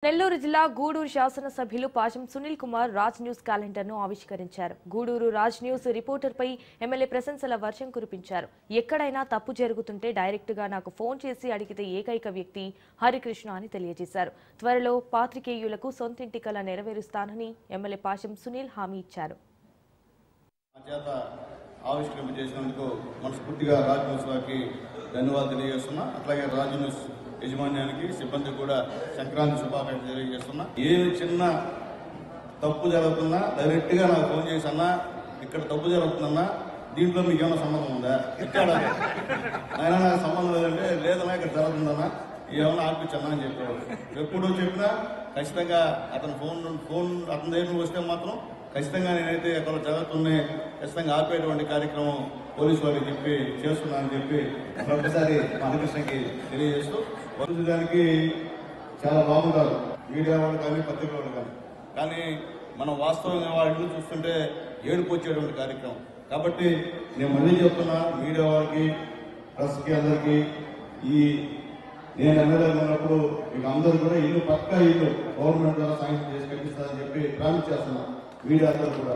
నెల్లూరు జిల్లా గూడూరు శాసనసభ్యులు పాశం సునీల్ కుమార్ రాజ్ న్యూస్ క్యాలెండర్ను ఆవిష్కరించారు. గూడూరు రాజ్ న్యూస్ రిపోర్టర్పై ఎమ్మెల్యే ప్రశంసల వర్షం కురిపించారు. ఎక్కడైనా తప్పు జరుగుతుంటే డైరెక్ట్గా నాకు ఫోన్ చేసి అడిగితే ఏకైక వ్యక్తి హరికృష్ణ అని తెలియజేశారు. త్వరలో పాత్రికేయులకు సొంతింటి కల నెరవేరుస్తానని ఎమ్మెల్యే పాశం సునీల్ హామీ ఇచ్చారు. ఆవిష్కరణ చేసినందుకు మనస్ఫూర్తిగా రాజ్ న్యూస్ వారికి ధన్యవాదాలు తెలియజేస్తున్నా. అట్లాగే రాజ్ న్యూస్ యజమాన్యానికి సిబ్బంది కూడా సంక్రాంతి శుభాకాంక్షలు తెలియజేస్తున్నా. ఏ చిన్న తప్పు జరుగుతున్నా డైరెక్ట్గా నాకు ఫోన్ చేసి అన్నా ఇక్కడ తప్పు జరుగుతుందన్నా దీంట్లో మీకు ఏమైనా సంబంధం ఉందా ఇక్కడ ఆయన నాకు సంబంధం లేదంటే లేదన్నా ఇక్కడ జరుగుతుందన్నా ఏమైనా ఆర్పించన్నా అని చెప్పేవాడు. ఎప్పుడు చెప్పినా ఖచ్చితంగా అతను ఫోన్ అతని దగ్గర వస్తే మాత్రం ఖచ్చితంగా నేనైతే ఎక్కడ జరుగుతుంది ఖచ్చితంగా ఆపేటువంటి కార్యక్రమం పోలీసు వారికి చెప్పి చేస్తున్నానని చెప్పి మరొకసారి హరికృష్ణకి తెలియజేస్తూ దానికి చాలా బాగుంటారు మీడియా వాళ్ళు కానీ పత్రిక వాళ్ళు కానీ మనం వాస్తవంగా వాళ్ళు చూస్తుంటే ఏడుపు వచ్చేటువంటి కార్యక్రమం. కాబట్టి నేను మళ్ళీ చెప్తున్నా మీడియా వారికి ప్రెస్కి అందరికీ నేను ఎమ్మెల్యే ఉన్నప్పుడు మీకు అందరూ కూడా ఇల్లు పక్కా ఇల్లు గవర్నమెంట్ ద్వారా సాంక్షన్ చేసి కట్టిస్తారని చెప్పి ప్రామిస్ చేస్తున్నా. మీడియా అందరూ కూడా